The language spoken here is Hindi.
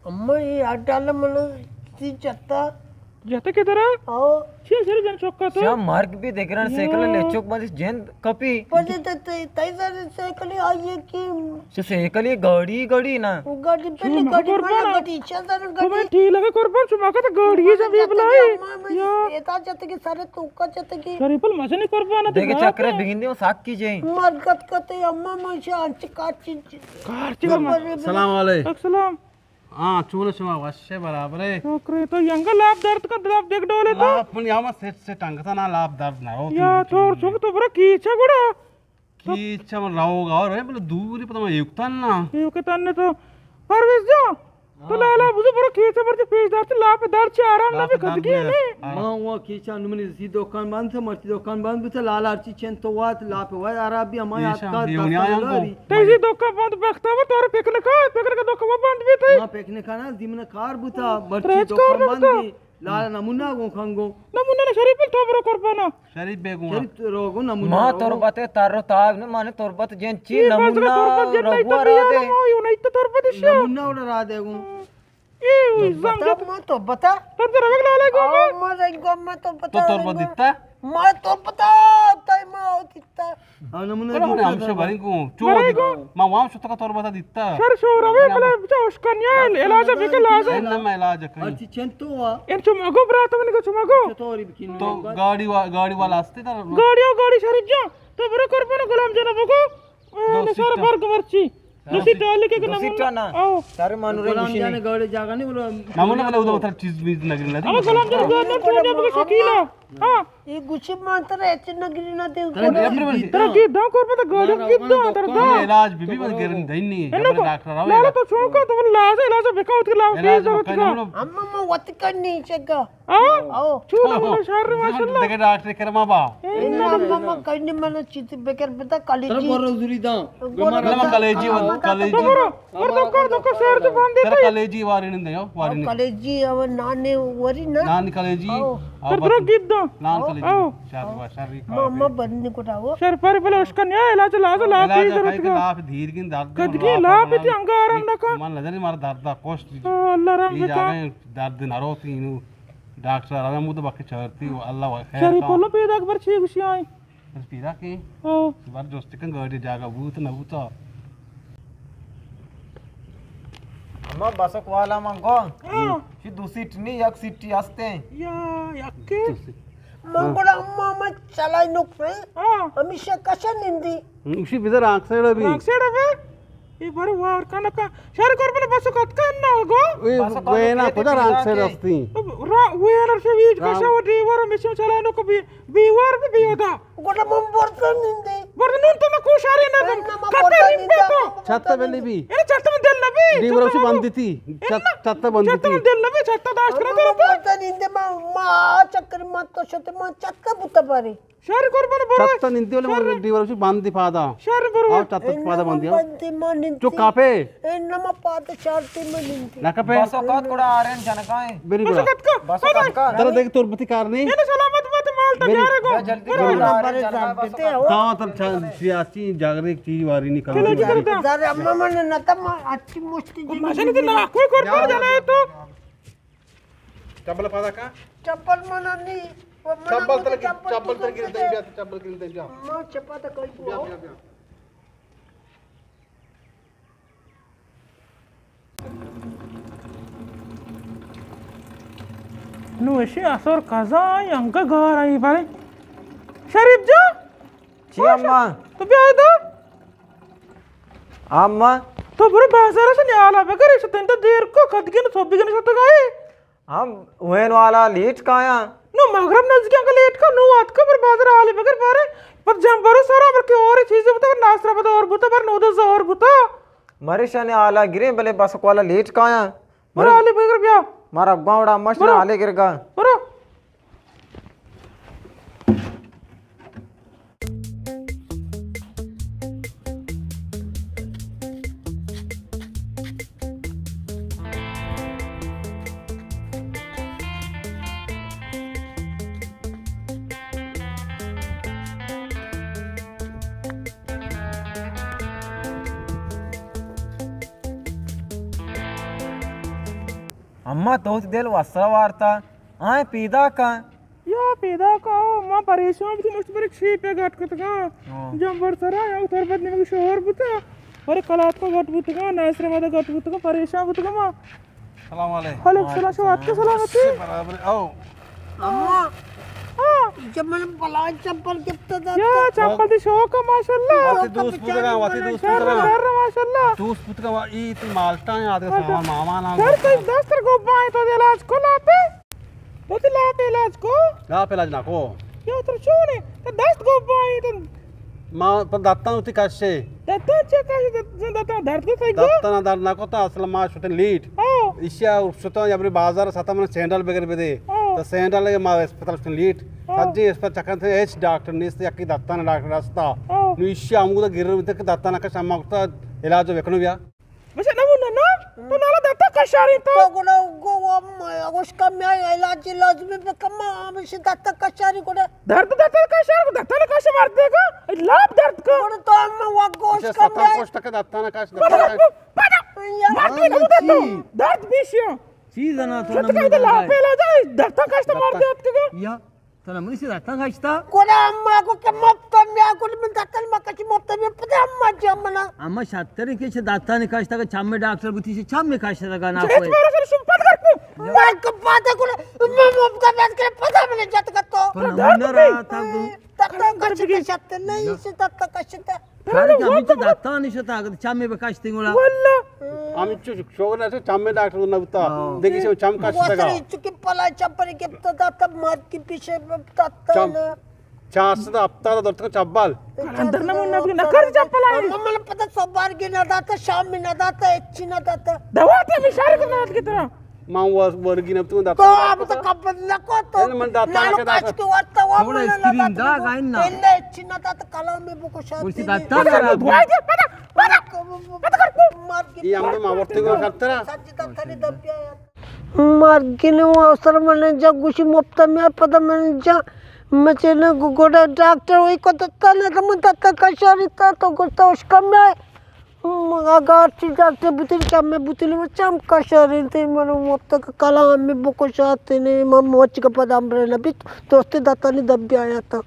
అమ్మ ఈ ఆటాల మన చెత్త जाते किधर है आओ छे सर जन चौक का तो क्या मार्ग भी देख रहे हैं साइकिल ले चौक बंद जैन कपी पजे तई साइकिल आइए कि से साइकिल ये गाड़ी ना गाड़ी पहले गाड़ी मारा गाड़ी चलता तो गाड़ी मैं ठीक लगे करबन सुमा का तो गाड़ी जब ये बुलाई या एता जते के सारे तुका जते के सर पल मजे नहीं करबन देखे चक्कर बिगिंदी वो साक की जाए मरगत कते अम्मा मशा अंच काची कारची सलाम वालेकुम अस्सलाम हाँ चूने सुमा वश्य बराबर है ओकरे तो यंगा लाभ दर्द का लाभ देख डोले तो अपन यामा से टंगता ना लाभ दर्द ना हो या थोड़ सुख तो बड़ा कीचा गुड़ा की चम लाओगा और है बोले दूरी पता मैं युक्तन ना ये के तन्ने तो परवेश जो तो लाला बुझो बड़ा कीचा पर पेश दार से लाभ दर्द से आराम ना भी खद गया नहीं मां वो कीचा नुमनी सी दुकान बंद से मर्ची दुकान बंद भी तो लाला अर्ची चेन तो वात लाप हुआ आराम भी हमारे हाथ का तैसी दुकान बंद बखता वो तोर पेकने का दुकान बंद भी थे मां पेकने का ना जिमने कार बुता मर्ची दुकान बंद भी लाला नमूना गो खंगो नमूना ने शरीफ तो बरो करपाना शरीफ बेगुआ शरीफ रोगो नमूना मां तोर बाते तारो ताब ने माने तोर बात जैन ची नमूना रघुआ रा दे यो नहीं तो तोर बात नमूना उड़ा रा देगो ए बता मैं तो बता तब जरा वगला ले गो मैं तो बता तो तोर बात दिखता मैं तो पता तई मैं दिखता हां नमूना हमने हमसे भरी को चो मां वाम सुत का तोर बात दिखता सर शोरवे भले जोश कन्या इलाज बिकल आज ना मैं इलाज कर अर्ची चेन तो वा इन चुमागो ब्रात में को चुमागो तोरी बिकिन तो गाड़ी वाला आस्ते था गाड़ी शरीफ जो तो बरो करपाना गुलाम जना बको ने सर वर्ग वर्ची दूसरी टॉली के नमूना ना सारे मानु रे गुलाम जाने गाड़ी जागा नहीं बोलो नमूना वाला उधर उधर चीज बीज नगरी ना अब गुलाम जना ने पूजा बको शकीला हां ये गुच्छे मात्र ऐसे नगरी ना दे तेरा की दाव करपा तो गाड़ी की दो तेरा दा इलाज बीबी मत गिरन देनी है डॉक्टर आओ लाला तो छोका तो इलाज बेकाउत के लाव के जरूरत का अम्मा मैं वत करनी चेगा आओ चूला बोलो शहर माशाल्लाह देखे डॉक्टर करमा बा इन्ना अम्मा करनी मन चित बेकर बता कॉलेज तर बरो जुरी दा गमर कॉलेजी कर दो शहर से बांध तेरा कॉलेजी वारी नहीं दयो वारी नहीं कॉलेज अब नाने वरी ना नान कॉलेजी तर गिद्दो नान कॉलेजी शादी मम्मा बनने को रावो शहर पर भले उसका न्याय इलाज लाभ की जरूरत का लाभ धीर की दर्द कद की लाभ इतनी अंगारम ना का मन नजर मार दर्द कोस्ट अल्लाह राम ये जाने दर्द नरो तीनु डॉक्टर आवे मुद बाकी चरती अल्लाह खैर शहर कोलो पेदा अकबर छी खुशी आई पीरा के ओ बार दोस्त का गाड़ी जागा भूत न भूत अम्मा बसक वाला मंगो शी दूसरी इतनी एक सीटी आस्ते या यक्के मंगोला अम्मा मैं चलाई नुक पे हमेशा कशा निंदी उसी बिदर आंख से भी बे ये बार वार काना का शहर कर बले बस कत का ना गो वे ना पदर आंख से रस्ती वे ना से बीच का शो ड्राइवर मिशन चला नो को बी वार भी होता गोला मम बर्तन निंदी बर्तन तो ना को शारे ना कत निंदे तो छत्त बेली भी ये छत्त में दिल नबी ड्राइवर उसी बंद थी छत्त बंद छत्त में दिल नबी छत्त दाश कर दे बर्तन निंदे मा चक्कर मत तो शते मा चक्का बुता पारे शहर कर बले बड़ा छत्त निंदे वाले ड्राइवर उसी बंद दी पादा शहर पर और छत्त पादा बंद दिया बंदी मा निंदी जो कापे एन्नमा पाद चारती में निंदी ना कापे बसक कोड़ा आ रहे जनकाए वेरी गुड बसक का चलो देख तोर बती कार नहीं ये सलामत मत माल तो जा रे गो जल्दी कोड़ा आ रहे जानते हो हां तब सियासी जागरूक चीज वारी निकल दारे अम्मा मन नता मा अच्छी मुश्ती जी मशीन तो ना कोई कर पर जाना है तो चप्पल पादा का चप्पल मना नहीं चप्पल तर गिरते चप्पल गिरते जा मां चप्पा तो कोई को नु ऐसे असर काजा यंका घर आई बारे शरीफ जा ची अम्मा तो भी आए तो अम्मा तो बड़े बाजार से नहीं आला बगर इसे तो देर को खद के न सब बिगन सत गए हम वेन वाला लीट काया नो मगरब नजदीक का लेट का नो आत का पर बाजार आले बगर बारे पर जम बरो सारा पर के और चीजें बता नासरा बता और बता पर नो दस और बता मरीशा ने आला गिरे भले बसक वाला लीट काया बरो आले बगर बिया मारा गावड़ा मछला आले गिरगा बरो अम्मा दोस्त देल वस्त्र वार्ता आय पीदा का या पेदा का मां परेशान भी मस्त पर छी पे गट कतगा जब बरसरा या उतर बदने में शोर बुता और कलात को गट बुतगा नासरे वादा गट बुतगा परेशान बुतगा मां सलाम अलैकुम वालेकुम सलाम शो आपके सलामती बराबर आओ अम्मा हां जब मैंने बला चप्पल गिफ्ट दा या चप्पल दी शो का माशाल्लाह वाती दूस पुतगा माशाल्लाह दूस पुतगा ई ती माल्टा याद का सामान मामा ना सर कोई दस्तर को बाय तो इलाज को लापे तो लापे इलाज को ला पेला ना को या तो छोने तो दस्त को बाय तो मा पर दाता उती कशे दत्ता चेक का दत्ता दर्द को सही दाता ना दर ना को ता असल मा शुटे लीड ओ इश्या उपसुता याबरी बाजार साता मन सैंडल बेगर बेदे तो सैंडल के मा अस्पताल शुटे लीड सज्जे इस पर चकन थे एच डॉक्टर निस यकी दाता ना डॉक्टर रास्ता नु इश्या अमुदा गिर बिते के दाता ना का समाक्ता इलाज वेकनु व्या बस नमूना ना तो नाला दत्ता का शारी तो तो गुना गो उसका मैं इलाज में कमा हम से दत्ता कचारी को दर्द दत्ता का शारी को दत्ता ने का मार देगा लाभ दर्द को गुना तो हम वो इश्या उसका साता कोष्ट के दाता ना का मार दे दर्द बीशियो चीज ना तो सत का लाभ पेला जाए दत्ता का मार दे आपके या तो नमनी से दाता खायचता गुना अम्मा को के मुफ्त में को में दत्ता में कची मुफ्त में पता अम्मा जमना अम्मा 70 के दाता ने खायचता का छामे डॉक्टर बुती से छामे खायचता का ना एक कोई बार से सुपत कर को मैं को बात को मैं मुफ्त में के पता मैंने जत का तो पर नमूना रहा था वो दत्ता कची के सत्य नहीं से दत्ता कची सारे आम्ही दाता नहीं शता का छामे पे खायचते गोला वल्ला आम्ही शोगना से चामे डॉक्टर नवता देखि से चम का वो सगा चुकी पला चप्पल गिफ्ट दत्ता मार के पीछे दत्ता ना चास दा हफ्ता दा दर्द को चब्बाल अंदर नमूना भी नकर चप्पल आई मला पता सोमवार की ना दाता शाम में ना दाता अच्छी ना दाता दवा ते मिशार को नाथ की तरह मां वर्गी न तू तो दाता अब तो कब नको तो मन दाता के दाता के वार्ता वो थोड़ा स्क्रीन दा गाइन ना पहले अच्छी ना दाता कला में बुको शांति उसी दाता ना दुआई दे पता पता कर मार के ई आमदो मावर्ती को करतरा सज्जी दाता ने दबिया मार के ने वो अवसर मैंने जब गुशी मुफ्त में पता मैंने जा मचे ने गोड़ा डॉक्टर वही को दत्ता ने तो मन दत्ता का शरीर तो गुस्सा उसका में अगर डॉक्टर बुतिल का मैं बुतिल में चम का शरीर थे मनो मुफ्त का कला में बुको शांति ने मम मोच का पदाम रहना भी दोस्ती दाता ने दबिया आया था